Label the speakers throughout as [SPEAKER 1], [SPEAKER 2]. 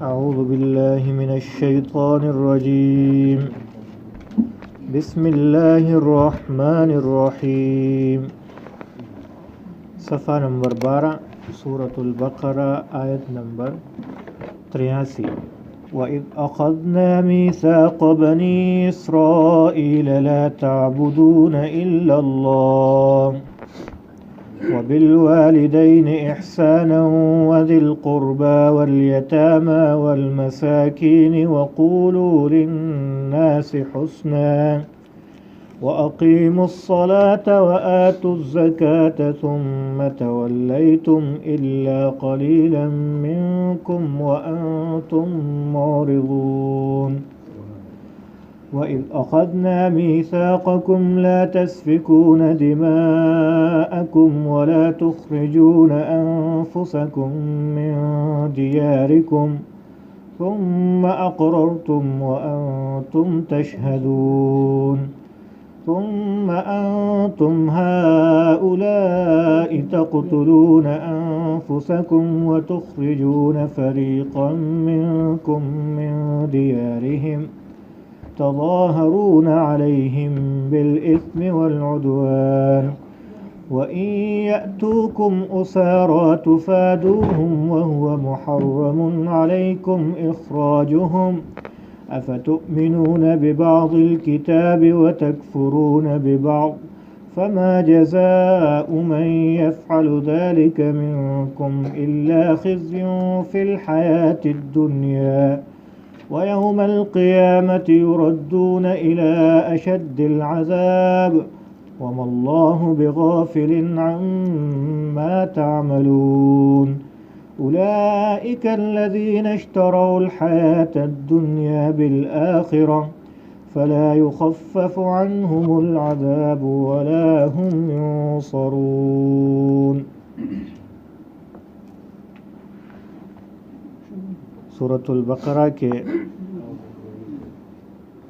[SPEAKER 1] أعوذ بالله من الشيطان الرجيم بسم الله الرحمن الرحیم صفحہ نمبر 12 سورة البقرہ آیت نمبر 83 وَإِذْ أَخَذْنَا مِيثَاقَ بَنِي إِسْرَائِيلَ لَا تَعْبُدُونَ إِلَّا اللَّهَ وَبِالْوَالِدَيْنِ إِحْسَانًا وَذِي الْقُرْبَى وَالْيَتَامَى وَالْمَسَاكِينِ وَقُولُوا لِلنَّاسِ حُسْنًا وَأَقِيمُوا الصَّلَاةَ وَآتُوا الزَّكَاةَ ثُمَّ تَوَلَّيْتُمْ إِلَّا قَلِيلًا مِنْكُمْ وَأَنْتُمْ مُعْرِضُونَ وَإِذْ أَخَذْنَا مِيثَاقَكُمْ لَا تَسْفِكُونَ دِمَاءَكُمْ وَلَا تُخْرِجُونَ أَنفُسَكُمْ مِنْ دِيَارِكُمْ ثُمَّ أَقْرَرْتُمْ وَأَنْتُمْ تَشْهَدُونَ ثُمَّ أَنْتُمْ هَؤُلَاءِ تَقْتُلُونَ أَنفُسَكُمْ وَتُخْرِجُونَ فَرِيقًا مِنْكُمْ مِنْ دِيَارِهِمْ تظاهرون عليهم بالإثم والعدوان وإن يأتوكم أسارى تفادوهم وهو محرم عليكم إخراجهم أفتؤمنون ببعض الكتاب وتكفرون ببعض فما جزاء من يفعل ذلك منكم إلا خزي في الحياة الدنيا وَيَوْمَ الْقِيَامَةِ يُرَدُّونَ إِلَى أَشَدِّ الْعَذَابِ وَمَا اللَّهُ بِغَافِلٍ عَمَّا تَعْمَلُونَ أُولَئِكَ الَّذِينَ اشْتَرَوُا الْحَيَاةَ الدُّنْيَا بِالْآخِرَةِ فَلَا يُخَفَّفُ عَنْهُمُ الْعَذَابُ وَلَا هُمْ يُنصَرُونَ۔ سورۃ البقرہ کے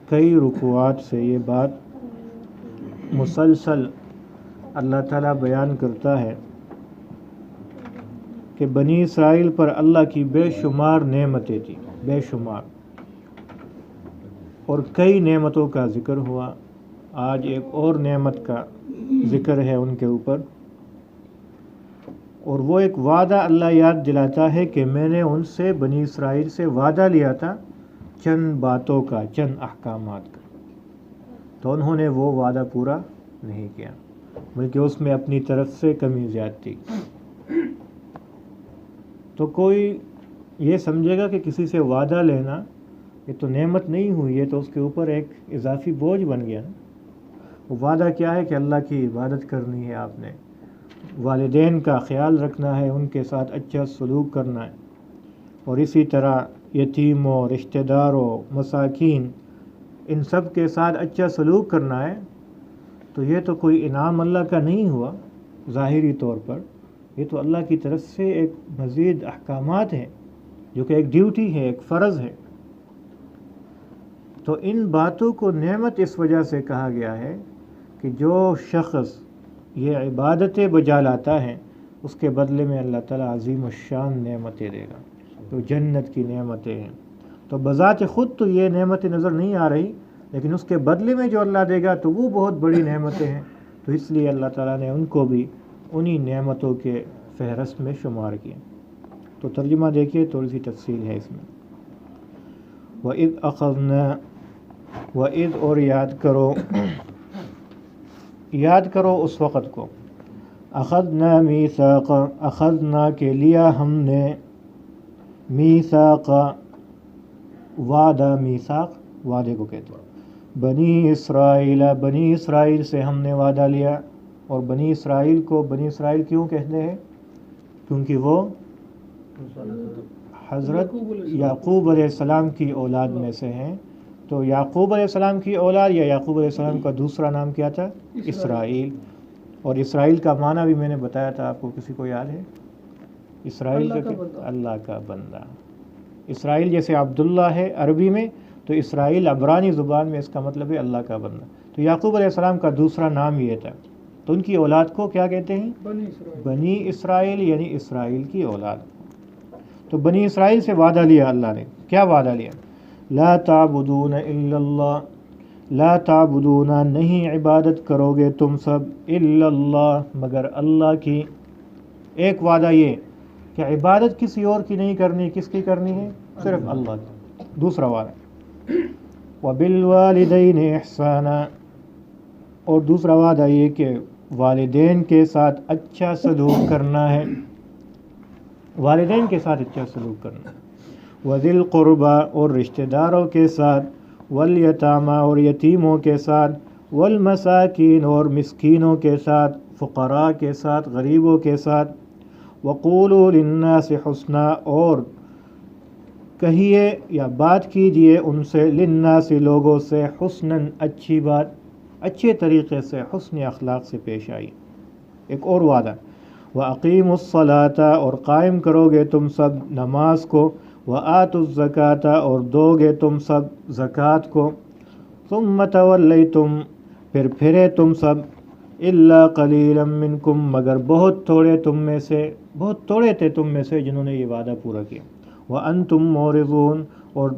[SPEAKER 1] کئی رکوعات سے یہ بات مسلسل اللہ تعالیٰ بیان کرتا ہے کہ بنی اسرائیل پر اللہ کی بے شمار نعمتیں تھیں، بے شمار، اور کئی نعمتوں کا ذکر ہوا۔ آج ایک اور نعمت کا ذکر ہے ان کے اوپر، اور وہ ایک وعدہ اللہ یاد دلاتا ہے کہ میں نے ان سے، بنی اسرائیل سے وعدہ لیا تھا چند باتوں کا، چند احکامات کا، تو انہوں نے وہ وعدہ پورا نہیں کیا، بلکہ اس میں اپنی طرف سے کمی زیادتی۔ تو کوئی یہ سمجھے گا کہ کسی سے وعدہ لینا یہ تو نعمت نہیں ہوئی، یہ تو اس کے اوپر ایک اضافی بوجھ بن گیا نا۔ وہ وعدہ کیا ہے کہ اللہ کی عبادت کرنی ہے، آپ نے والدین کا خیال رکھنا ہے، ان کے ساتھ اچھا سلوک کرنا ہے، اور اسی طرح یتیموں، رشتہ داروں، مساکین، ان سب کے ساتھ اچھا سلوک کرنا ہے۔ تو یہ تو کوئی انعام اللہ کا نہیں ہوا ظاہری طور پر، یہ تو اللہ کی طرف سے ایک مزید احکامات ہیں جو کہ ایک ڈیوٹی ہے، ایک فرض ہے۔ تو ان باتوں کو نعمت اس وجہ سے کہا گیا ہے کہ جو شخص یہ عبادتیں بجا لاتا ہے اس کے بدلے میں اللہ تعالیٰ عظیم الشان نعمتیں دے گا، تو جنت کی نعمتیں ہیں۔ تو بذات خود تو یہ نعمتیں نظر نہیں آ رہی، لیکن اس کے بدلے میں جو اللہ دے گا تو وہ بہت بڑی نعمتیں ہیں، تو اس لیے اللہ تعالیٰ نے ان کو بھی انہی نعمتوں کے فہرست میں شمار کیا۔ تو ترجمہ دیکھیے، تھوڑی سی تفصیل ہے اس میں۔ وَإِذْ أَخَذْنَا، وَإِذْ، اور یاد کرو اس وقت کو، اخذنا میثاق، اخذنا کے لیا ہم نے، میثاق وعدہ، میثاق وعدے کو کہتے ہیں، بنی اسرائیل، بنی اسرائیل سے ہم نے وعدہ لیا۔ اور بنی اسرائیل کو بنی اسرائیل کیوں کہتے ہیں؟ کیونکہ وہ حضرت یعقوب علیہ السلام کی اولاد میں سے ہیں۔ تو یعقوب علیہ السلام کی اولاد یا یعقوب علیہ السلام کا دوسرا نام کیا تھا؟ اسرائیل۔ اور اسرائیل کا معنی بھی میں نے بتایا تھا آپ کو، کسی کو یاد ہے؟ اسرائیل کا اللہ کا بندہ۔ اسرائیل جیسے عبداللہ ہے عربی میں، تو اسرائیل عبرانی زبان میں اس کا مطلب ہے اللہ کا بندہ۔ تو یعقوب علیہ السلام کا دوسرا نام یہ تھا، تو ان کی اولاد کو کیا کہتے ہیں؟ بنی اسرائیل، یعنی اسرائیل کی اولاد۔ تو بنی اسرائیل سے وعدہ لیا اللہ نے، کیا وعدہ لیا؟ لا تعبدون الا اللہ، لا تعبدون نہیں عبادت کرو گے تم سب الا اللہ مگر اللہ کی۔ ایک وعدہ یہ کہ عبادت کسی اور کی نہیں کرنی، کس کی کرنی ہے؟ صرف اللہ کی۔ دوسرا وعدہ وبالوالدین احسانا، اور دوسرا وعدہ یہ کہ والدین کے ساتھ اچھا سلوک کرنا ہے، والدین کے ساتھ اچھا سلوک کرنا ہے۔ وذی القربى، اور رشتہ داروں کے ساتھ، والیتامى، اور یتیموں کے ساتھ، والمساکین، اور مسکینوں کے ساتھ، فقراء کے ساتھ، غریبوں کے ساتھ۔ وقولوا للناس حسنا، اور کہیے یا بات کیجئے ان سے، للناس لوگوں سے، حسناً اچھی بات، اچھے طریقے سے، حسن اخلاق سے پیش آئی۔ ایک اور وعدہ وَأَقِيمُوا الصَّلَاةَ، اور قائم کرو گے تم سب نماز کو، وَآتُوا الزَّكَاةَ، اور دو گے تم سب زکوٰۃ کو، ثُمَّ تَوَلَّيْتُمْ، پھر پھرے تم سب، إِلَّا قَلِيلًا مِّنْكُمْ، مگر بہت تھوڑے تم میں سے، بہت تھوڑے تھے تم میں سے جنہوں نے یہ وعدہ پورا کیا۔ وَأَنْتُمْ مُعْرِضُونَ، اور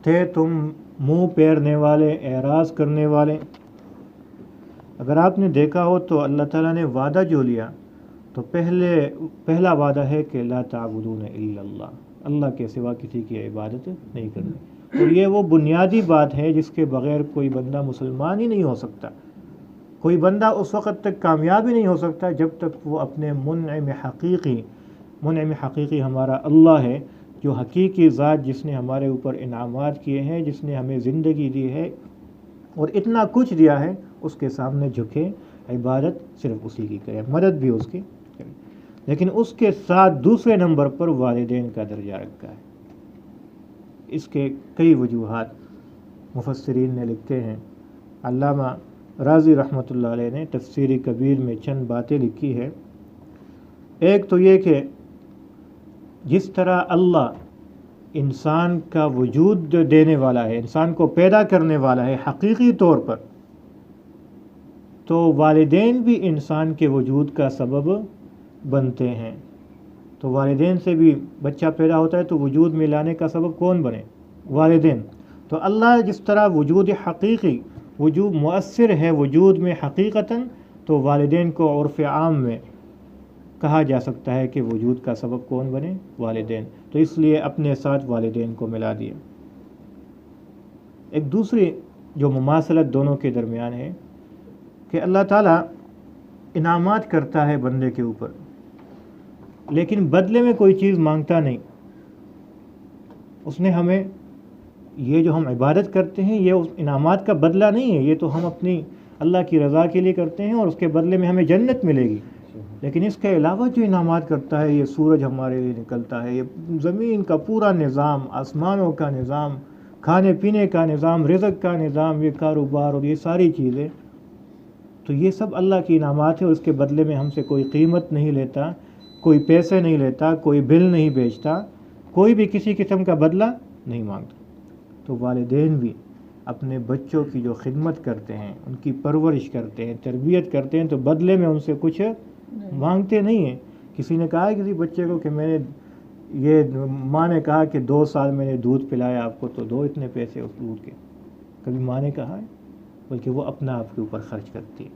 [SPEAKER 1] تھے تم منہ پھیرنے والے، اعراض کرنے والے۔ اگر آپ نے دیکھا ہو تو اللہ تعالیٰ نے وعدہ جو لیا تو پہلا وعدہ ہے کہ لا تعبدون الا اللہ، اللہ کے سوا کسی کی عبادت نہیں کرنی، اور یہ وہ بنیادی بات ہے جس کے بغیر کوئی بندہ مسلمان ہی نہیں ہو سکتا۔ کوئی بندہ اس وقت تک کامیاب ہی نہیں ہو سکتا جب تک وہ اپنے منعم حقیقی ہمارا اللہ ہے، جو حقیقی ذات جس نے ہمارے اوپر انعامات کیے ہیں، جس نے ہمیں زندگی دی ہے اور اتنا کچھ دیا ہے، اس کے سامنے جھکے، عبادت صرف اسی کی کرے، مدد بھی اس کی کرے۔ لیکن اس کے ساتھ دوسرے نمبر پر والدین کا درجہ رکھا ہے۔ اس کے کئی وجوہات مفسرین نے لکھتے ہیں۔ علامہ رازی رحمۃ اللہ علیہ نے تفسیر کبیر میں چند باتیں لکھی ہے۔ ایک تو یہ کہ جس طرح اللہ انسان کا وجود دینے والا ہے، انسان کو پیدا کرنے والا ہے حقیقی طور پر، تو والدین بھی انسان کے وجود کا سبب بنتے ہیں۔ تو والدین سے بھی بچہ پیدا ہوتا ہے تو وجود میں لانے کا سبب کون بنے؟ والدین۔ تو اللہ جس طرح وجود حقیقی، وجود مؤثر ہے وجود میں حقیقتاً، تو والدین کو عرف عام میں کہا جا سکتا ہے کہ وجود کا سبب کون بنے؟ والدین۔ تو اس لیے اپنے ساتھ والدین کو ملا دیا۔ ایک دوسری جو مماثلت دونوں کے درمیان ہے کہ اللہ تعالیٰ انعامات کرتا ہے بندے کے اوپر، لیکن بدلے میں کوئی چیز مانگتا نہیں۔ اس نے ہمیں یہ جو ہم عبادت کرتے ہیں یہ اس انعامات کا بدلہ نہیں ہے، یہ تو ہم اپنی اللہ کی رضا کے لیے کرتے ہیں اور اس کے بدلے میں ہمیں جنت ملے گی۔ لیکن اس کے علاوہ جو انعامات کرتا ہے، یہ سورج ہمارے لیے نکلتا ہے، یہ زمین کا پورا نظام، آسمانوں کا نظام، کھانے پینے کا نظام، رزق کا نظام، یہ کاروبار اور یہ ساری چیزیں، تو یہ سب اللہ کی انعامات ہیں، اور اس کے بدلے میں ہم سے کوئی قیمت نہیں لیتا، کوئی پیسے نہیں لیتا، کوئی بل نہیں بیچتا، کوئی بھی کسی قسم کا بدلہ نہیں مانگتا۔ تو والدین بھی اپنے بچوں کی جو خدمت کرتے ہیں، ان کی پرورش کرتے ہیں، تربیت کرتے ہیں، تو بدلے میں ان سے کچھ مانگتے نہیں ہیں۔ کسی نے کہا ہے کسی بچے کو کہ میں نے یہ ماں نے کہا کہ 2 سال میں نے دودھ پلایا آپ کو تو دو اتنے پیسے اس دودھ کے، کبھی ماں نے کہا ہے؟ بلکہ وہ اپنا آپ کے اوپر خرچ کرتی ہے۔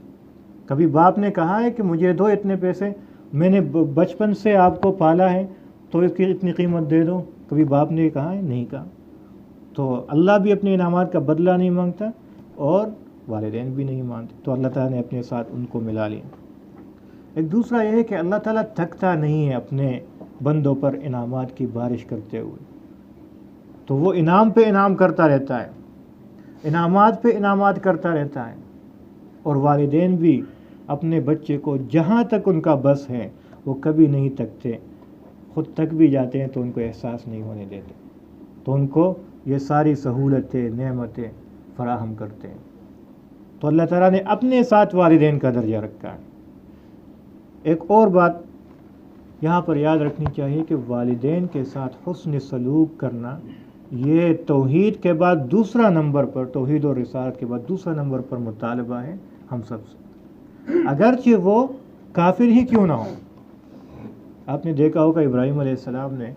[SPEAKER 1] کبھی باپ نے کہا ہے کہ مجھے دو اتنے پیسے، میں نے بچپن سے آپ کو پالا ہے تو اس کی اتنی قیمت دے دو، کبھی باپ نے کہا ہے؟ نہیں کہا۔ تو اللہ بھی اپنے انعامات کا بدلہ نہیں مانگتا اور والدین بھی نہیں مانگتے، تو اللہ تعالیٰ نے اپنے ساتھ ان کو ملا لیا۔ ایک دوسرا یہ ہے کہ اللہ تعالیٰ تھکتا نہیں ہے اپنے بندوں پر انعامات کی بارش کرتے ہوئے، تو وہ انعام پہ انعام کرتا رہتا ہے، انعامات پہ انعامات کرتا رہتا ہے۔ اور والدین بھی اپنے بچے کو جہاں تک ان کا بس ہے وہ کبھی نہیں تکتے، خود تک بھی جاتے ہیں تو ان کو احساس نہیں ہونے دیتے، تو ان کو یہ ساری سہولتیں، نعمتیں فراہم کرتے ہیں۔ تو اللہ تعالیٰ نے اپنے ساتھ والدین کا درجہ رکھا ہے۔ ایک اور بات یہاں پر یاد رکھنی چاہیے کہ والدین کے ساتھ حسن سلوک کرنا یہ توحید کے بعد دوسرا نمبر پر، توحید اور رسالت کے بعد دوسرا نمبر پر مطالبہ ہے ہم سب سے، اگرچہ وہ کافر ہی کیوں نہ ہو۔ آپ نے دیکھا ہوگا ابراہیم علیہ السلام نے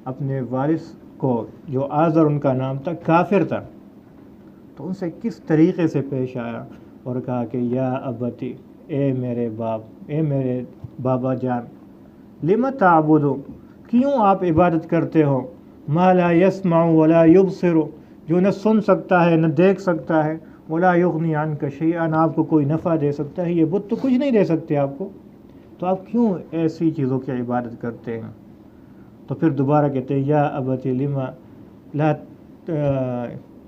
[SPEAKER 1] اپنے وارث کو، جو آزر ان کا نام تھا، کافر تھا، تو ان سے کس طریقے سے پیش آیا اور کہا کہ یا ابتی، اے میرے باپ، اے میرے بابا جان، لم تعبدو، کیوں آپ عبادت کرتے ہو، ما لا یسمع ولا یبصر، جو نہ سن سکتا ہے نہ دیکھ سکتا ہے، ولا یغنی عنک شیئا، نہ آپ کو کوئی نفع دے سکتا ہے، یہ بت تو کچھ نہیں دے سکتے آپ کو، تو آپ کیوں ایسی چیزوں کی عبادت کرتے ہیں؟ تو پھر دوبارہ کہتے ہیں یا ابتی لما لا،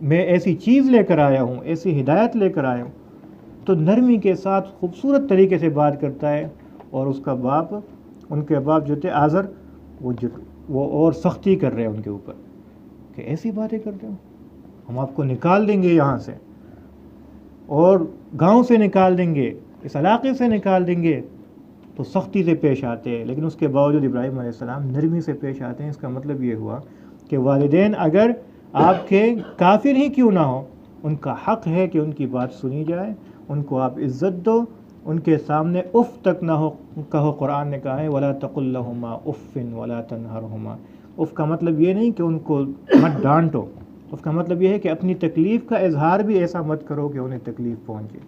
[SPEAKER 1] میں ایسی چیز لے کر آیا ہوں، ایسی ہدایت لے کر آیا ہوں۔ تو نرمی کے ساتھ خوبصورت طریقے سے بات کرتا ہے، اور اس کا باپ، ان کے باپ جو تھے آزر، وہ اور سختی کر رہے ہیں ان کے اوپر کہ ایسی باتیں کرتے ہو، ہم آپ کو نکال دیں گے یہاں سے، اور گاؤں سے نکال دیں گے، اس علاقے سے نکال دیں گے، تو سختی سے پیش آتے ہیں۔ لیکن اس کے باوجود ابراہیم علیہ السلام نرمی سے پیش آتے ہیں۔ اس کا مطلب یہ ہوا کہ والدین اگر آپ کے کافر ہی کیوں نہ ہو، ان کا حق ہے کہ ان کی بات سنی جائے، ان کو آپ عزت دو، ان کے سامنے اف تک نہ ہو کہو۔ قرآن نے کہا ہے وَلَا تَقُلْ لَهُمَا اُفٍّ وَلَا تَنْهَرْهُمَا، اف کا مطلب یہ نہیں کہ ان کو مت ڈانٹو، اس کا مطلب یہ ہے کہ اپنی تکلیف کا اظہار بھی ایسا مت کرو کہ انہیں تکلیف پہنچے۔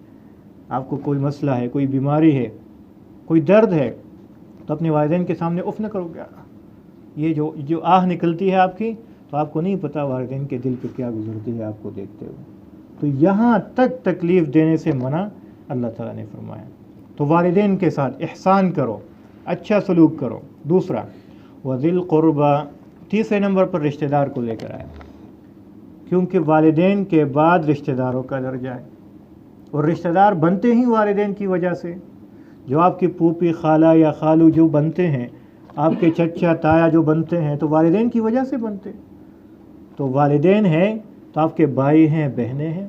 [SPEAKER 1] آپ کو کوئی مسئلہ ہے، کوئی بیماری ہے، کوئی درد ہے، تو اپنے والدین کے سامنے اف نہ کرو گیا، یہ جو آہ نکلتی ہے آپ کی، تو آپ کو نہیں پتہ والدین کے دل پہ کیا گزرتی ہے آپ کو دیکھتے ہوئے۔ تو یہاں تک تکلیف دینے سے منع اللہ تعالیٰ نے فرمایا۔ تو والدین کے ساتھ احسان کرو، اچھا سلوک کرو۔ دوسرا وذی القربیٰ، تیسرے نمبر پر رشتہ دار کو لے کر آئے، کیونکہ والدین کے بعد رشتہ داروں کا درجہ ہے، اور رشتہ دار بنتے ہی والدین کی وجہ سے۔ جو آپ کی پھوپھی، خالہ یا خالو جو بنتے ہیں، آپ کے چچا تایا جو بنتے ہیں، تو والدین کی وجہ سے بنتے۔ تو والدین ہیں تو آپ کے بھائی ہیں، بہنیں ہیں،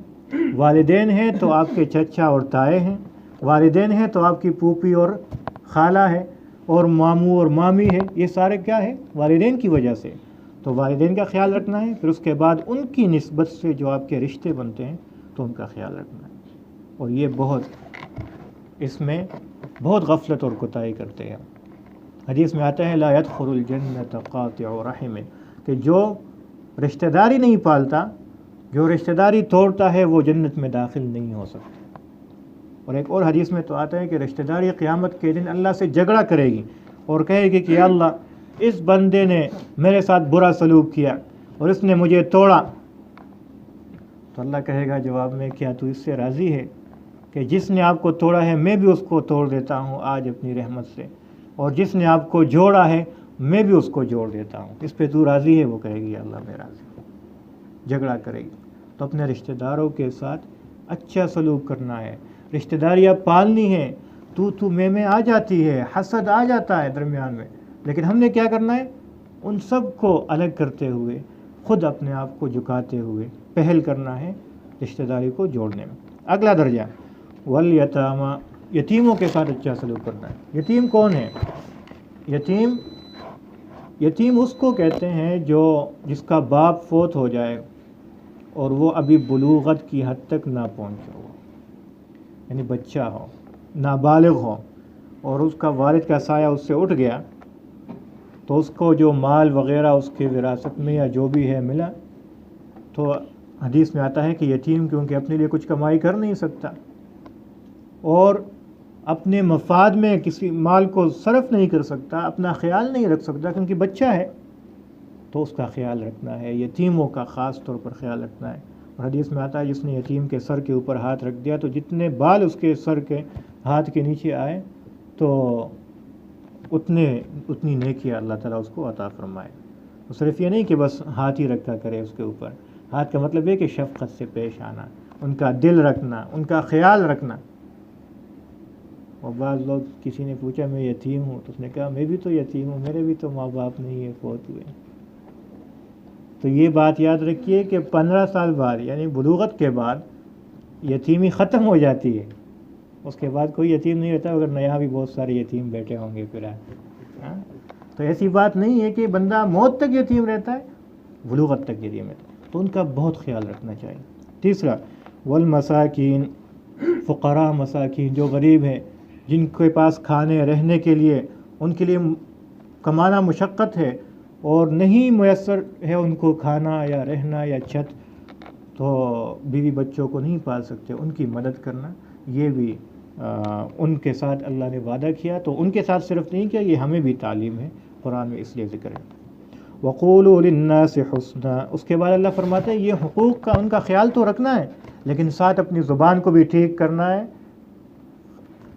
[SPEAKER 1] والدین ہیں تو آپ کے چچا اور تائے ہیں، والدین ہیں تو آپ کی پھوپھی اور خالہ ہے، اور ماموں اور مامی ہے، یہ سارے کیا ہے؟ والدین کی وجہ سے۔ تو والدین کا خیال رکھنا ہے، پھر اس کے بعد ان کی نسبت سے جو آپ کے رشتے بنتے ہیں تو ان کا خیال رکھنا ہے۔ اور یہ اس میں بہت غفلت اور کوتاہی کرتے ہیں۔ حدیث میں آتا ہے لا يدخل الجنة قاطع رحم، کہ جو رشتہ داری نہیں پالتا، جو رشتہ داری توڑتا ہے، وہ جنت میں داخل نہیں ہو سکتا۔ اور ایک اور حدیث میں تو آتا ہے کہ رشتہ داری قیامت کے دن اللہ سے جھگڑا کرے گی اور کہے گی کہ یا اللہ، اس بندے نے میرے ساتھ برا سلوک کیا اور اس نے مجھے توڑا، تو اللہ کہے گا جواب میں کیا تو اس سے راضی ہے کہ جس نے آپ کو توڑا ہے میں بھی اس کو توڑ دیتا ہوں آج اپنی رحمت سے، اور جس نے آپ کو جوڑا ہے میں بھی اس کو جوڑ دیتا ہوں، اس پہ تو راضی ہے؟ وہ کہے گی اللہ میں راضی ہوں، جھگڑا کرے گی۔ تو اپنے رشتہ داروں کے ساتھ اچھا سلوک کرنا ہے، رشتہ داریاں پالنی ہے۔ تو میں آ جاتی ہے، حسد آ جاتا ہے درمیان میں، لیکن ہم نے کیا کرنا ہے؟ ان سب کو الگ کرتے ہوئے، خود اپنے آپ کو جھکاتے ہوئے پہل کرنا ہے رشتہ داری کو جوڑنے میں۔ اگلا درجہ والیتامی، یتیموں کے ساتھ اچھا سلوک کرنا ہے۔ یتیم کون ہے؟ یتیم اس کو کہتے ہیں جس کا باپ فوت ہو جائے اور وہ ابھی بلوغت کی حد تک نہ پہنچا ہو، یعنی بچہ ہو، نابالغ ہو، اور اس کا والد کا سایہ اس سے اٹھ گیا، تو اس کو جو مال وغیرہ اس کے وراثت میں یا جو بھی ہے ملا، تو حدیث میں آتا ہے کہ یتیم کیونکہ اپنے لیے کچھ کمائی کر نہیں سکتا اور اپنے مفاد میں کسی مال کو صرف نہیں کر سکتا، اپنا خیال نہیں رکھ سکتا کیونکہ بچہ ہے، تو اس کا خیال رکھنا ہے، یتیموں کا خاص طور پر خیال رکھنا ہے۔ اور حدیث میں آتا ہے جس نے یتیم کے سر کے اوپر ہاتھ رکھ دیا تو جتنے بال اس کے سر کے ہاتھ کے نیچے آئے تو اتنی نیکی اللہ تعالیٰ اس کو عطا فرمائے۔ تو صرف یہ نہیں کہ بس ہاتھ ہی رکھا کرے اس کے اوپر، ہاتھ کا مطلب ہے کہ شفقت سے پیش آنا، ان کا دل رکھنا، ان کا خیال رکھنا۔ اور بعض لوگ، کسی نے پوچھا میں یتیم ہوں، تو اس نے کہا میں بھی تو یتیم ہوں، میرے بھی تو ماں باپ نہیں ہے، فوت ہوئے۔ تو یہ بات یاد رکھیے کہ 15 سال بعد یعنی بلوغت کے بعد یتیمی ختم ہو جاتی ہے، اس کے بعد کوئی یتیم نہیں رہتا، اگر یہاں بھی بہت سارے یتیم بیٹھے ہوں گے پھر تو ایسی بات نہیں ہے کہ بندہ موت تک یتیم رہتا ہے، بلوغت تک یتیم رہتا ہے، تو ان کا بہت خیال رکھنا چاہیے۔ تیسرا والمساکین، فقراء مساکین جو غریب ہیں، جن کے پاس کھانے رہنے کے لیے، ان کے لیے کمانا مشقت ہے، اور نہیں میسر ہے ان کو کھانا یا رہنا یا چھت، تو بیوی بچوں کو نہیں پال سکتے، ان کی مدد کرنا، یہ بھی ان کے ساتھ اللہ نے وعدہ کیا۔ تو ان کے ساتھ صرف نہیں کیا، یہ ہمیں بھی تعلیم ہے، قرآن میں اس لیے ذکر ہے۔ وَقُولُوا لِلنَّاسِ حُسْنًا، اس کے بعد اللہ فرماتے ہیں یہ حقوق کا ان کا خیال تو رکھنا ہے، لیکن ساتھ اپنی زبان کو بھی ٹھیک کرنا ہے،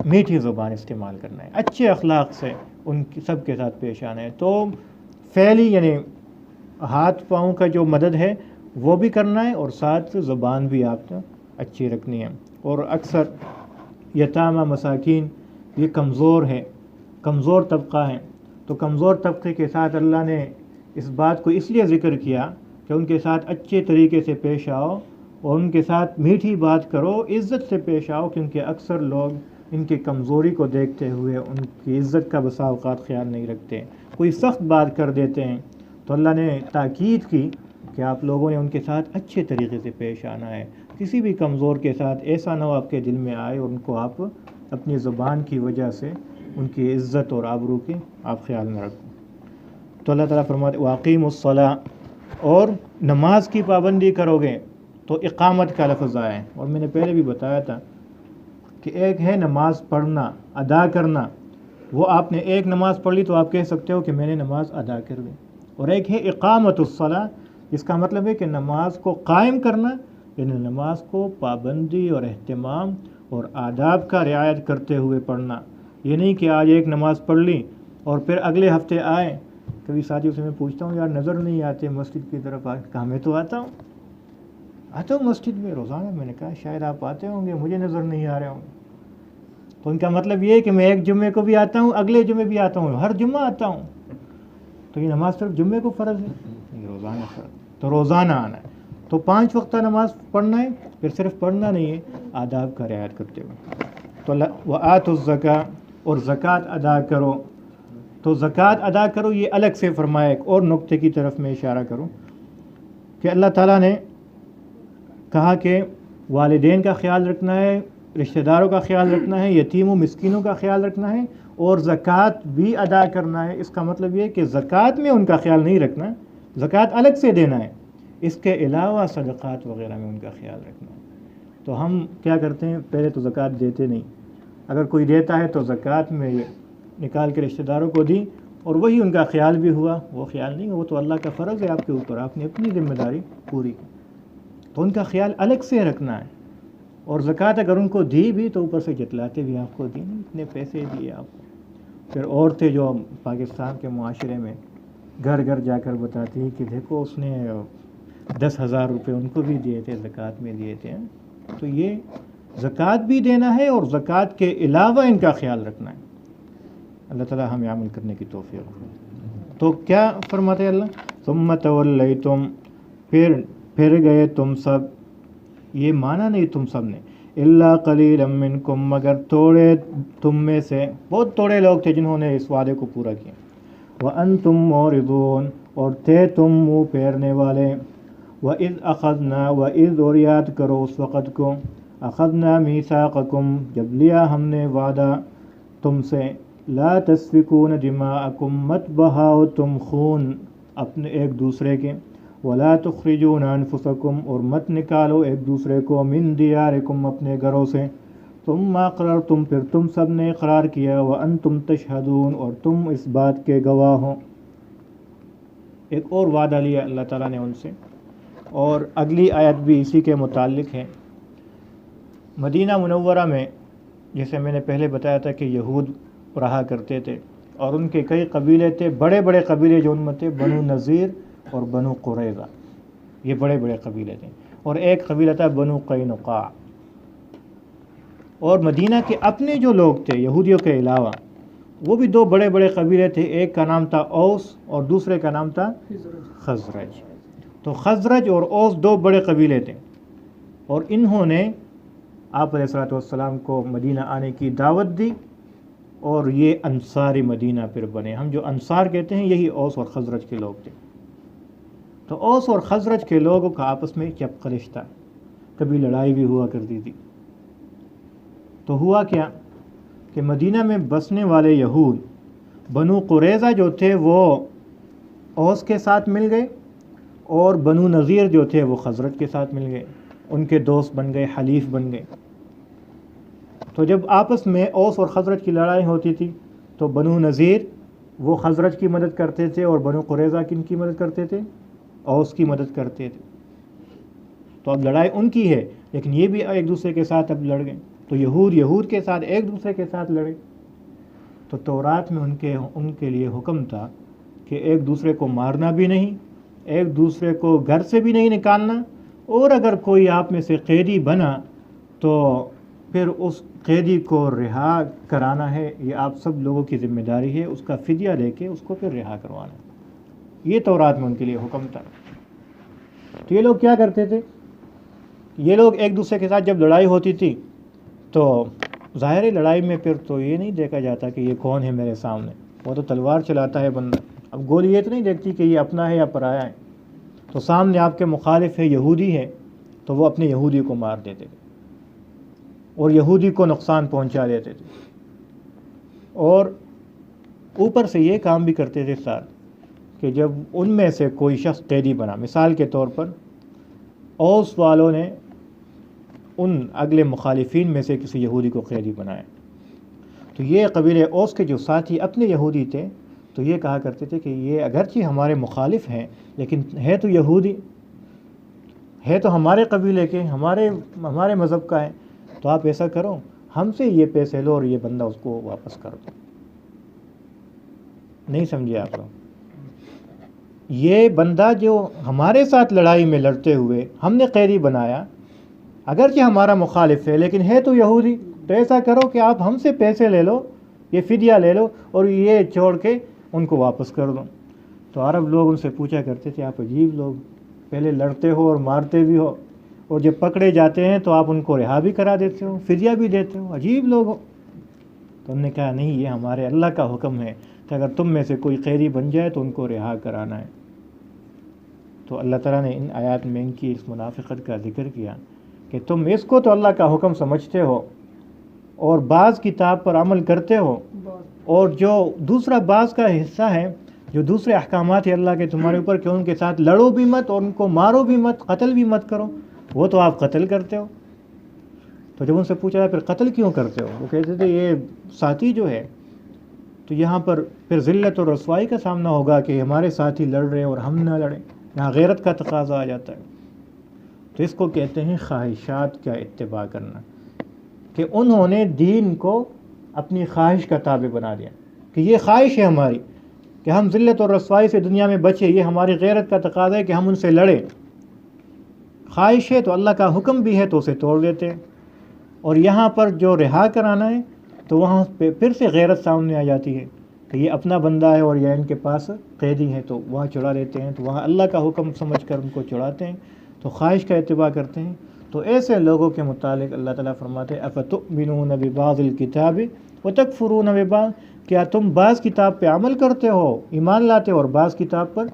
[SPEAKER 1] میٹھی زبان استعمال کرنا ہے، اچھے اخلاق سے ان کی سب کے ساتھ پیش آنا ہے۔ تو فعلی یعنی ہاتھ پاؤں کا جو مدد ہے وہ بھی کرنا ہے، اور ساتھ زبان بھی آپ نے اچھی رکھنی ہے۔ اور اکثر یتامہ مساکین یہ کمزور ہے، کمزور طبقہ ہے، تو کمزور طبقے کے ساتھ اللہ نے اس بات کو اس لیے ذکر کیا کہ ان کے ساتھ اچھے طریقے سے پیش آؤ اور ان کے ساتھ میٹھی بات کرو، عزت سے پیش آؤ، کیونکہ اکثر لوگ ان کی کمزوری کو دیکھتے ہوئے ان کی عزت کا بسا اوقات خیال نہیں رکھتے، کوئی سخت بات کر دیتے ہیں۔ تو اللہ نے تاکید کی کہ آپ لوگوں نے ان کے ساتھ اچھے طریقے سے پیش آنا ہے، کسی بھی کمزور کے ساتھ ایسا نہ ہو آپ کے دل میں آئے اور ان کو آپ اپنی زبان کی وجہ سے ان کی عزت اور آبرو کی آپ خیال نہ رکھو۔ تو اللہ تعالیٰ فرماتے واقیموا الصلاۃ، اور نماز کی پابندی کرو گے تو اقامت کا لفظ آیا ہے، اور میں نے پہلے بھی بتایا تھا کہ ایک ہے نماز پڑھنا، ادا کرنا، وہ آپ نے ایک نماز پڑھ لی تو آپ کہہ سکتے ہو کہ میں نے نماز ادا کر لی، اور ایک ہے اقامت الصلاۃ، جس کا مطلب ہے کہ نماز کو قائم کرنا، یعنی نماز کو پابندی اور اہتمام اور آداب کا رعایت کرتے ہوئے پڑھنا۔ یہ نہیں کہ آج ایک نماز پڑھ لی اور پھر اگلے ہفتے آئے، کبھی ساتھیوں سے میں پوچھتا ہوں یار نظر نہیں آتے مسجد کی طرف، کہا میں تو آتا ہوں مسجد میں روزانہ، میں نے کہا شاید آپ آتے ہوں گے، مجھے نظر نہیں آ رہے ہوں گے۔ تو ان کا مطلب یہ ہے کہ میں ایک جمعے کو بھی آتا ہوں، اگلے جمعے بھی آتا ہوں، ہر جمعہ آتا ہوں، تو یہ نماز صرف جمعے کو فرض ہے؟ یہ روزانہ فرض، تو روزانہ آنا ہے۔ تو 5 وقتہ نماز پڑھنا ہے، پھر صرف پڑھنا نہیں ہے، آداب کا رعایت کرتے ہوئے۔ تو وآتوا الزکاۃ، اور زکوٰۃ ادا کرو۔ تو زکوٰۃ ادا کرو یہ الگ سے فرمایا، ایک اور نقطے کی طرف میں اشارہ کروں کہ اللہ تعالیٰ نے کہا کہ والدین کا خیال رکھنا ہے، رشتہ داروں کا خیال رکھنا ہے، یتیم و مسکینوں کا خیال رکھنا ہے، اور زکوٰۃ بھی ادا کرنا ہے۔ اس کا مطلب یہ کہ زکوٰۃ میں ان کا خیال نہیں رکھنا، زکوٰۃ الگ سے دینا ہے، اس کے علاوہ صدقات وغیرہ میں ان کا خیال رکھنا ہے۔ تو ہم کیا کرتے ہیں، پہلے تو زکوٰۃ دیتے نہیں، اگر کوئی دیتا ہے تو زکوٰۃ میں نکال کے رشتہ داروں کو دی، اور وہی ان کا خیال بھی ہوا، وہ خیال نہیں، وہ تو اللہ کا فرض ہے آپ کے اوپر، آپ نے اپنی ذمہ داری پوری کی، تو ان کا خیال الگ سے رکھنا ہے۔ اور زکوٰۃ اگر ان کو دی بھی تو اوپر سے جتلاتے بھی آپ کو دی نہیں، اتنے پیسے دیے آپ کو۔ پھر عورتیں جو پاکستان کے معاشرے میں گھر گھر جا کر بتاتی ہیں کہ دیکھو اس نے 10,000 روپے ان کو بھی دیے تھے، زکوٰۃ میں دیے تھے۔ تو یہ زکوٰۃ بھی دینا ہے اور زکوٰۃ کے علاوہ ان کا خیال رکھنا ہے۔ اللہ تعالیٰ ہمیں عمل کرنے کی توفیق دے۔ تو کیا فرماتے ہیں اللہ، ثم تولیتم، پھر گئے تم سب، یہ مانا نہیں تم سب نے، الا قلیلا منکم، مگر تھوڑے تم میں سے، بہت تھوڑے لوگ تھے جنہوں نے اس وعدے کو پورا کیا، وانتم معرضون، اور تھے تم منہ پھیرنے والے، وَإِذْ أَخَذْنَا، وَإِذْ، اور یاد کرو اس وقت کو، أَخَذْنَا مِيثَاقَكُمْ، جب لیا ہم نے وعدہ تم سے، لا تسفکون دماءکم، مت بہاؤ تم خون اپنے ایک دوسرے کے، ولا تخرجون انفسکم، اور مت نکالو ایک دوسرے کو، من دیارکم، اپنے گھروں سے، ثم اقررتم، پھر تم سب نے اقرار کیا، وانتم تشہدون، اور تم اس بات کے گواہ ہو۔ ایک اور وعدہ لیا اللہ تعالیٰ نے ان سے، اور اگلی آیت بھی اسی کے متعلق ہے۔ مدینہ منورہ میں جیسے میں نے پہلے بتایا تھا کہ یہود رہا کرتے تھے، اور ان کے کئی قبیلے تھے، بڑے بڑے قبیلے جو ان میں تھے، بنو نذیر اور بنو قریظہ، یہ بڑے بڑے قبیلے تھے، اور ایک قبیلہ تھا بنو قینقاع۔ اور مدینہ کے اپنے جو لوگ تھے یہودیوں کے علاوہ، وہ بھی 2 بڑے بڑے قبیلے تھے، ایک کا نام تھا اوس اور دوسرے کا نام تھا خزرج۔ تو خزرج اور اوس 2 بڑے قبیلے تھے، اور انہوں نے آپ علیہ الصلوۃ والسلام کو مدینہ آنے کی دعوت دی، اور یہ انصاری مدینہ پھر بنے۔ ہم جو انصار کہتے ہیں یہی اوس اور خزرج کے لوگ تھے۔ تو اوس اور خزرج کے لوگوں کا آپس میں چپقلش رشتہ، کبھی لڑائی بھی ہوا کرتی تھی۔ تو ہوا کیا کہ مدینہ میں بسنے والے یہود، بنو قریظہ جو تھے وہ اوس کے ساتھ مل گئے اور بنو نذیر جو تھے وہ خزرج کے ساتھ مل گئے، ان کے دوست بن گئے، حلیف بن گئے۔ تو جب آپس میں اوس اور خزرج کی لڑائی ہوتی تھی تو بنو نذیر وہ خزرج کی مدد کرتے تھے اور بنو قریظہ کن کی مدد کرتے تھے؟ اوس کی مدد کرتے تھے۔ تو اب لڑائی ان کی ہے، لیکن یہ بھی ایک دوسرے کے ساتھ اب لڑ گئے۔ تو یہود کے ساتھ ایک دوسرے کے ساتھ لڑے۔ تو تورات میں ان کے لیے حکم تھا کہ ایک دوسرے کو مارنا بھی نہیں، ایک دوسرے کو گھر سے بھی نہیں نکالنا، اور اگر کوئی آپ میں سے قیدی بنا تو پھر اس قیدی کو رہا کرانا ہے، یہ آپ سب لوگوں کی ذمہ داری ہے، اس کا فدیہ لے کے اس کو پھر رہا کروانا ہے۔ یہ تورات میں ان کے لیے حکم تھا۔ تو یہ لوگ کیا کرتے تھے؟ یہ لوگ ایک دوسرے کے ساتھ جب لڑائی ہوتی تھی تو ظاہری لڑائی میں پھر تو یہ نہیں دیکھا جاتا کہ یہ کون ہے میرے سامنے، وہ تو تلوار چلاتا ہے بندہ، اب گولی یہ تو نہیں دیکھتی کہ یہ اپنا ہے یا پرایا ہے۔ تو سامنے آپ کے مخالف ہے، یہودی ہے، تو وہ اپنے یہودی کو مار دیتے تھے اور یہودی کو نقصان پہنچا دیتے تھے، اور اوپر سے یہ کام بھی کرتے تھے ساتھ کہ جب ان میں سے کوئی شخص قیدی بنا، مثال کے طور پر اوس والوں نے ان اگلے مخالفین میں سے کسی یہودی کو قیدی بنایا، تو یہ قبیلے اوس کے جو ساتھی اپنے یہودی تھے تو یہ کہا کرتے تھے کہ یہ اگرچہ ہمارے مخالف ہیں لیکن ہے تو یہودی، ہے تو ہمارے قبیلے کے، ہمارے مذہب کا ہے، تو آپ ایسا کرو ہم سے یہ پیسے لو اور یہ بندہ اس کو واپس کر دو۔ نہیں سمجھے آپ لوگ؟ یہ بندہ جو ہمارے ساتھ لڑائی میں لڑتے ہوئے ہم نے قیدی بنایا، اگرچہ ہمارا مخالف ہے لیکن ہے تو یہودی، تو ایسا کرو کہ آپ ہم سے پیسے لے لو، یہ فدیہ لے لو اور یہ چھوڑ کے ان کو واپس کر دو۔ تو عرب لوگ ان سے پوچھا کرتے تھے آپ عجیب لوگ، پہلے لڑتے ہو اور مارتے بھی ہو، اور جب پکڑے جاتے ہیں تو آپ ان کو رہا بھی کرا دیتے ہو، فدیہ بھی دیتے ہو، عجیب لوگ ہو۔ تو انہوں نے کہا نہیں، یہ ہمارے اللہ کا حکم ہے کہ اگر تم میں سے کوئی قیدی بن جائے تو ان کو رہا کرانا ہے۔ تو اللہ تعالیٰ نے ان آیات میں ان کی اس منافقت کا ذکر کیا کہ تم اس کو تو اللہ کا حکم سمجھتے ہو اور بعض کتاب پر عمل کرتے ہو، اور جو دوسرا بعض کا حصہ ہے، جو دوسرے احکامات ہیں اللہ کے تمہارے اوپر کہ ان کے ساتھ لڑو بھی مت اور ان کو مارو بھی مت، قتل بھی مت کرو، وہ تو آپ قتل کرتے ہو۔ تو جب ان سے پوچھا پھر قتل کیوں کرتے ہو، وہ کہتے تھے یہ ساتھی جو ہے، تو یہاں پر پھر ذلت اور رسوائی کا سامنا ہوگا کہ ہمارے ساتھی لڑ رہے ہیں اور ہم نہ لڑیں، یہاں غیرت کا تقاضا آ جاتا ہے۔ تو اس کو کہتے ہیں خواہشات کا اتباع کرنا، کہ انہوں نے دین کو اپنی خواہش کا تابع بنا دیا، کہ یہ خواہش ہے ہماری کہ ہم ذلت اور رسوائی سے دنیا میں بچے، یہ ہماری غیرت کا تقاضا ہے کہ ہم ان سے لڑیں۔ خواہش ہے تو اللہ کا حکم بھی ہے تو اسے توڑ دیتے ہیں، اور یہاں پر جو رہا کرانا ہے تو وہاں پہ پھر سے غیرت سامنے آ جاتی ہے کہ یہ اپنا بندہ ہے اور یہ ان کے پاس قیدی ہے، تو وہاں چھڑا لیتے ہیں، تو وہاں اللہ کا حکم سمجھ کر ان کو چھڑاتے ہیں، تو خواہش کا اتباع کرتے ہیں۔ تو ایسے لوگوں کے متعلق اللہ تعالیٰ فرماتے ہیں افتؤمنون ببعض الکتاب وتکفرون ببعض، کیا تم بعض کتاب پہ عمل کرتے ہو، ایمان لاتے ہو، اور بعض کتاب پر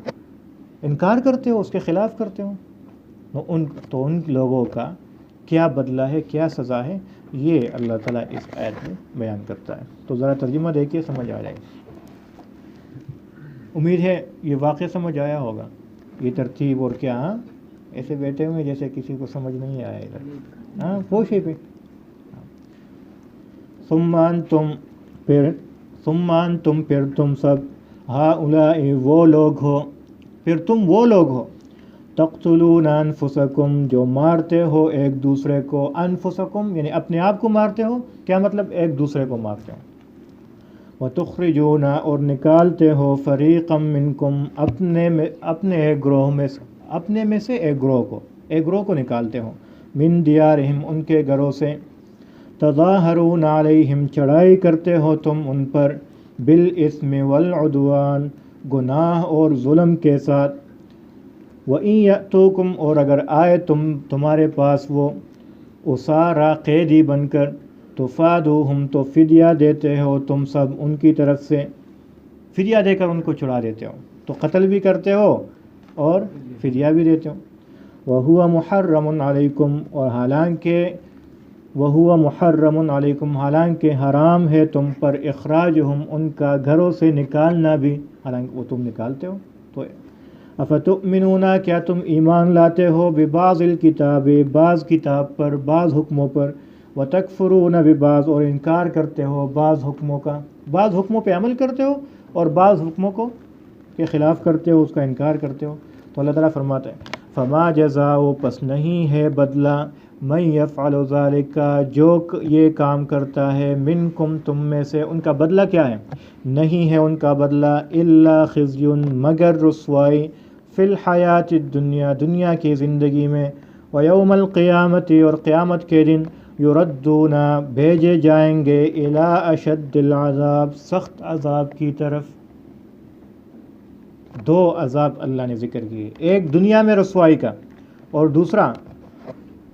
[SPEAKER 1] انکار کرتے ہو، اس کے خلاف کرتے ہو؟ تو ان لوگوں کا کیا بدلہ ہے، کیا سزا ہے، یہ اللہ تعالیٰ اس آیت میں بیان کرتا ہے۔ تو ذرا ترجمہ دیکھیے، سمجھ آ جائے گا۔ امید ہے یہ واقعہ سمجھ آیا ہوگا، یہ ترتیب اور کیا، ہاں ایسے بیٹھے ہوئے جیسے کسی کو سمجھ نہیں آئے گا، ہاں پوچھے پہ۔ ثم انتم پھر تم سب، ہؤلاء وہ لوگ ہو، پھر تم وہ لوگ ہو، تقتلون انفسکم جو مارتے ہو ایک دوسرے کو، انفسکم یعنی اپنے آپ کو مارتے ہو، کیا مطلب ایک دوسرے کو مارتے ہو، وتخرجون اور نکالتے ہو، فریقا منکم اپنے ایک گروہ میں سے، اپنے میں سے ایک گروہ کو نکالتے ہو، من دیارہم ان کے گھروں سے، تظاہرون علیہم چڑھائی کرتے ہو تم ان پر، بالاسم والعدوان گناہ اور ظلم کے ساتھ، وَإِن يَأْتُوكُمْ اور اگر آئے تمہارے پاس وہ اسارا قیدی بن کر، تفادوہم تو فدیہ دیتے ہو تم سب ان کی طرف سے، فدیہ دے کر ان کو چھڑا دیتے ہو، تو قتل بھی کرتے ہو اور فدیہ بھی دیتے ہو، وَهُوَ مُحَرَّمٌ عَلَيْكُمْ اور وَهُوَ مُحَرَّمٌ عَلَيْكُمْ حالانکہ حرام ہے تم پر، اخراجہم ان کا گھروں سے نکالنا بھی، حالانکہ وہ تم نکالتے ہو، تو افتؤمنون کیا تم ایمان لاتے ہو ببعض الکتاب بعض کتاب پر بعض حکموں پر، وتکفرون ببعض اور انکار کرتے ہو بعض حکموں کا، بعض حکموں پہ عمل کرتے ہو اور بعض حکموں کو کے خلاف کرتے ہو، اس کا انکار کرتے ہو۔ تو اللہ تعالیٰ فرماتا ہے فما جزاء پس نہیں ہے بدلہ من یفعل ذلک جو یہ کام کرتا ہے منکم تم میں سے، ان کا بدلہ کیا ہے؟ نہیں ہے ان کا بدلہ الا خزی مگر رسوائی فی الحیات الدنیا دنیا کی زندگی میں، ویوم القیامت اور قیامت کے دن یردون بھیجے جائیں گے الی اشد العذاب سخت عذاب کی طرف۔ دو عذاب اللہ نے ذکر کیے، ایک دنیا میں رسوائی کا اور دوسرا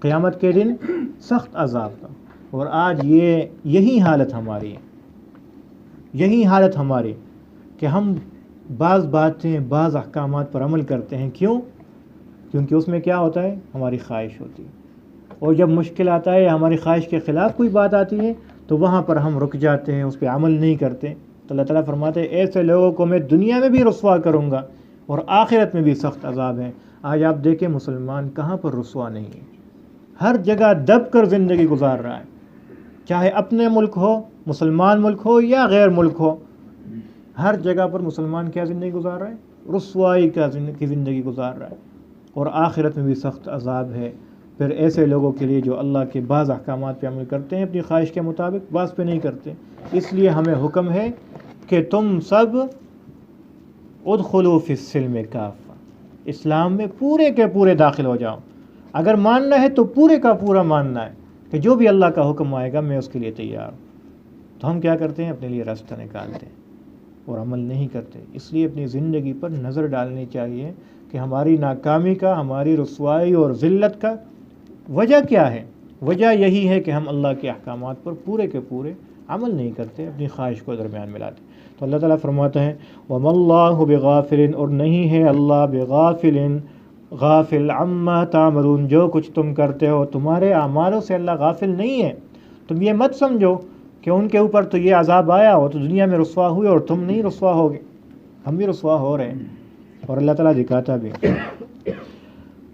[SPEAKER 1] قیامت کے دن سخت عذاب کا۔ اور آج یہی حالت ہماری ہے، یہی حالت ہماری کہ ہم بعض باتیں بعض احکامات پر عمل کرتے ہیں، کیونکہ اس میں کیا ہوتا ہے؟ ہماری خواہش ہوتی ہے، اور جب مشکل آتا ہے ہماری خواہش کے خلاف کوئی بات آتی ہے تو وہاں پر ہم رک جاتے ہیں، اس پہ عمل نہیں کرتے۔ تو اللہ تعالیٰ فرماتے ہیں ایسے لوگوں کو میں دنیا میں بھی رسوا کروں گا اور آخرت میں بھی سخت عذاب ہے۔ آج آپ دیکھیں مسلمان کہاں پر رسوا نہیں ہے، ہر جگہ دب کر زندگی گزار رہا ہے، چاہے اپنے ملک ہو، مسلمان ملک ہو یا غیر ملک ہو، ہر جگہ پر مسلمان کیا زندگی گزار رہا ہے؟ رسوائی کی زندگی گزار رہا ہے، اور آخرت میں بھی سخت عذاب ہے۔ پھر ایسے لوگوں کے لیے جو اللہ کے بعض احکامات پہ عمل کرتے ہیں اپنی خواہش کے مطابق، بعض پہ نہیں کرتے۔ اس لیے ہمیں حکم ہے کہ تم سب ادخلوا فی السلم کافہ، اسلام میں پورے کے پورے داخل ہو جاؤ۔ اگر ماننا ہے تو پورے کا پورا ماننا ہے کہ جو بھی اللہ کا حکم آئے گا میں اس کے لیے تیار ہوں۔ تو ہم کیا کرتے ہیں؟ اپنے لیے راستہ نکالتے ہیں اور عمل نہیں کرتے۔ اس لیے اپنی زندگی پر نظر ڈالنی چاہیے کہ ہماری ناکامی کا، ہماری رسوائی اور ذلت کا وجہ کیا ہے؟ وجہ یہی ہے کہ ہم اللہ کے احکامات پر پورے کے پورے عمل نہیں کرتے، اپنی خواہش کو درمیان میں لاتے۔ تو اللہ تعالیٰ فرماتا ہے وَمَا اللَّهُ بِغَافِلٍ اور نہیں ہے اللہ بغافل غافل عما تعملون جو کچھ تم کرتے ہو، تمہارے اعمالوں سے اللہ غافل نہیں ہے۔ تم یہ مت سمجھو کہ ان کے اوپر تو یہ عذاب آیا ہو تو دنیا میں رسوا ہوئے اور تم نہیں رسوا ہوگے، ہم بھی رسوا ہو رہے ہیں۔ اور اللہ تعالیٰ دکھاتا بھی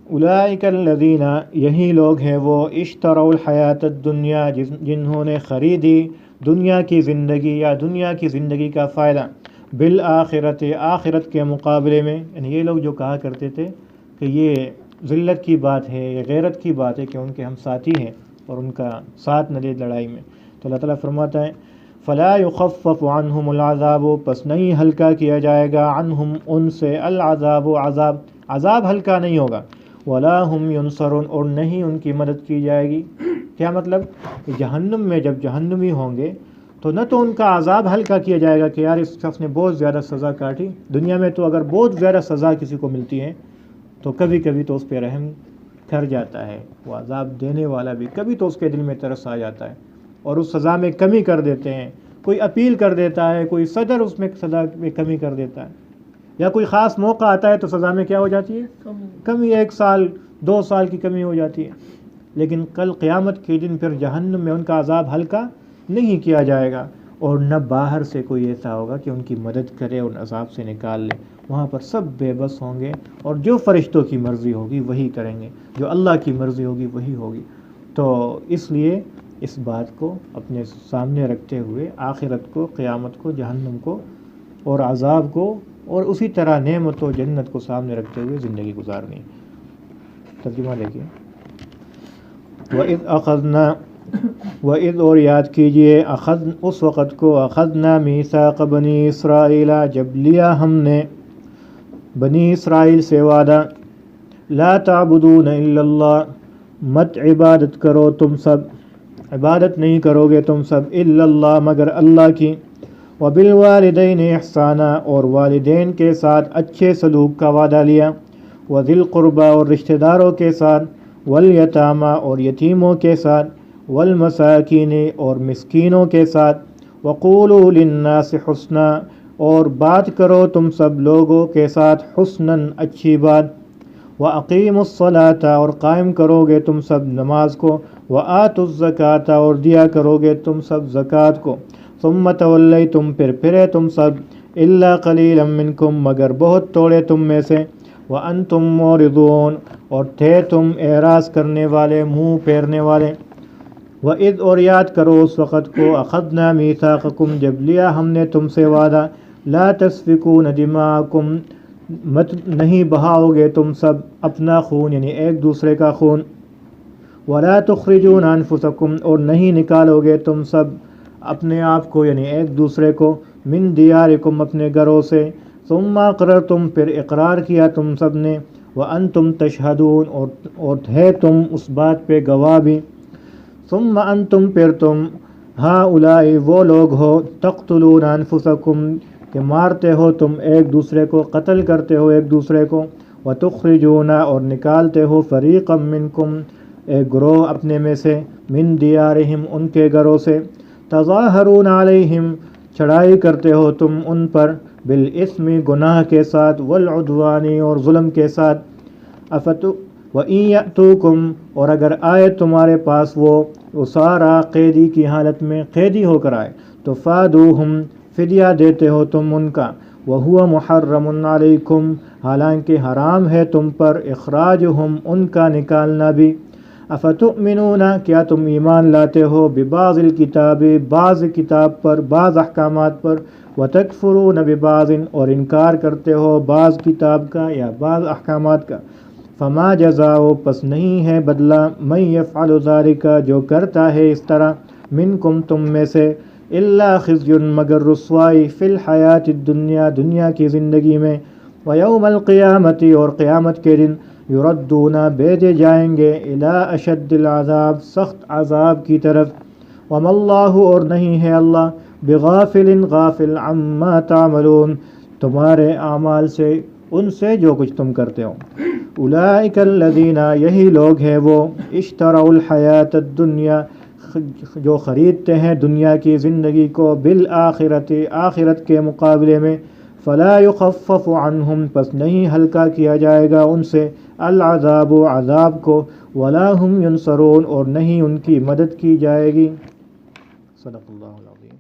[SPEAKER 1] اولئک الذین یہی لوگ ہیں وہ اشتروا الحیات الدنیا جنہوں نے خریدی دنیا کی زندگی یا دنیا کی زندگی کا فائدہ بالآخرت آخرت کے مقابلے میں۔ یعنی یہ لوگ جو کہا کرتے تھے کہ یہ ذلت کی بات ہے، یہ غیرت کی بات ہے کہ ان کے ہم ساتھی ہیں اور ان کا ساتھ نہ دے لڑائی میں، تو اللہ تعالیٰ فرماتا ہے فلا یخفف عنہم العذاب پس نہیں ہلکا کیا جائے گا عنہم ان سے العذاب عذاب ہلکا نہیں ہوگا، ولا ہم ینصرون اور نہیں ان کی مدد کی جائے گی۔ کیا مطلب؟ کہ جہنم میں جب جہنمی ہوں گے تو نہ تو ان کا عذاب ہلکا کیا جائے گا کہ یار اس شخص نے بہت زیادہ سزا کاٹی۔ دنیا میں تو اگر بہت زیادہ سزا کسی کو ملتی ہے تو کبھی کبھی تو اس پہ رحم کر جاتا ہے، وہ عذاب دینے والا بھی کبھی تو اس کے دل میں ترس آ جاتا ہے اور اس سزا میں کمی کر دیتے ہیں، کوئی اپیل کر دیتا ہے، کوئی صدر اس میں سزا میں کمی کر دیتا ہے، یا کوئی خاص موقع آتا ہے تو سزا میں کیا ہو جاتی ہے؟ کمی، 1 سال 2 سال کی کمی ہو جاتی ہے۔ لیکن کل قیامت کے دن پھر جہنم میں ان کا عذاب ہلکا نہیں کیا جائے گا، اور نہ باہر سے کوئی ایسا ہوگا کہ ان کی مدد کرے اور عذاب سے نکال لے۔ وہاں پر سب بے بس ہوں گے اور جو فرشتوں کی مرضی ہوگی وہی کریں گے، جو اللہ کی مرضی ہوگی وہی ہوگی۔ تو اس لیے اس بات کو اپنے سامنے رکھتے ہوئے آخرت کو، قیامت کو، جہنم کو اور عذاب کو اور اسی طرح نعمت و جنت کو سامنے رکھتے ہوئے زندگی گزارنی۔ ترجمہ دیکھیے وَإِذْ أَخَذْنَا وَإِذْ اور یاد کیجئے اس وقت کو أَخَذْنَا مِيثَاقَ بَنِي إِسْرَائِيلَ جب لیا ہم نے بنی اسرائیل سے وعدہ، لا تعبدون الا اللہ مت عبادت کرو تم سب، عبادت نہیں کرو گے تم سب الا اللہ مگر اللہ کی، وبالوالدین احسانا اور والدین کے ساتھ اچھے سلوک کا وعدہ لیا، وذی القربى اور رشتہ داروں کے ساتھ، والیتامی اور یتیموں کے ساتھ، والمساکین اور مسکینوں کے ساتھ، وقولوا للناس حسنا اور بات کرو تم سب لوگوں کے ساتھ حسناً اچھی بات، وَأَقِيمُوا الصَّلَاةَ اور قائم کرو گے تم سب نماز کو، وَآتُوا الزَّكَاةَ اور دیا کرو گے تم سب زکوٰۃ کو، ثُمَّ تَوَلَّيْتُمْ پھر پھرے تم سب الا قلیلا منکم مگر بہت توڑے تم میں سے، وانتم معرضون اور تھے تم اعراض کرنے والے، منہ پھیرنے والے۔ وَإِذْ اور یاد کرو اس وقت کو، اخذنا میثاقکم جب لیا ہم نے تم سے وعدہ، لا تسفکون دماءکم مت نہیں بہاؤ گے تم سب اپنا خون، یعنی ایک دوسرے کا خون، ولا تخرجون انفسکم اور نہیں نکالو گے تم سب اپنے آپ کو، یعنی ایک دوسرے کو، من دیارکم اپنے گھروں سے، ثم اقررتم پھر اقرار کیا تم سب نے، وانتم تشہدون اور ہے تم اس بات پہ گواہ بھی، ثم انتم پھر تم، ہؤلاء وہ لوگ ہو، تقتلون انفسکم کہ مارتے ہو تم ایک دوسرے کو، قتل کرتے ہو ایک دوسرے کو، وتخرجون اور نکالتے ہو، فریقا منکم ایک گروہ اپنے میں سے، من دیارہم ان کے گھروں سے، تظاہرون علیہم چڑھائی کرتے ہو تم ان پر، بالاسم گناہ کے ساتھ، والعدوان اور ظلم کے ساتھ، وَإِن يَأْتُوكُمْ اور اگر آئے تمہارے پاس وہ اسارا قیدی کی حالت میں، قیدی ہو کر آئے، تو فادوہم فدیہ دیتے ہو تم ان کا، وَهُوَ مُحَرَّمٌ عَلَيْكُمْ حالانکہ حرام ہے تم پر، اخراجہم ان کا نکالنا بھی، افتؤمنون کیا تم ایمان لاتے ہو، ببعض الکتاب بعض کتاب پر، بعض احکامات پر، وتکفرون ببعض اور انکار کرتے ہو بعض کتاب کا یا بعض احکامات کا، فما جزاؤ پس نہیں ہے بدلہ، من یفعل ذلک جو کرتا ہے اس طرح، منکم تم میں سے، الا خزی مگر رسوائی، فی الحیات الدنیا دنیا کی زندگی میں، ویوم القیامت اور قیامت کے دن، یردون بھیجے جائیں گے، الی اشد العذاب سخت عذاب کی طرف، وما اللہ اور نہیں ہے اللہ، بغافل غافل عما تعملون تمہارے اعمال سے، ان سے جو کچھ تم کرتے ہو، اولئک الذین یہی لوگ ہیں وہ، اشتروا الحیات الدنیا جو خریدتے ہیں دنیا کی زندگی کو، بالآخرت آخرت کے مقابلے میں، فلا یخفف عنہم پس نہیں ہلکا کیا جائے گا ان سے، العذاب عذاب کو، ولا ہم ینصرون اور نہیں ان کی مدد کی جائے گی۔ صدق اللہ العظیم۔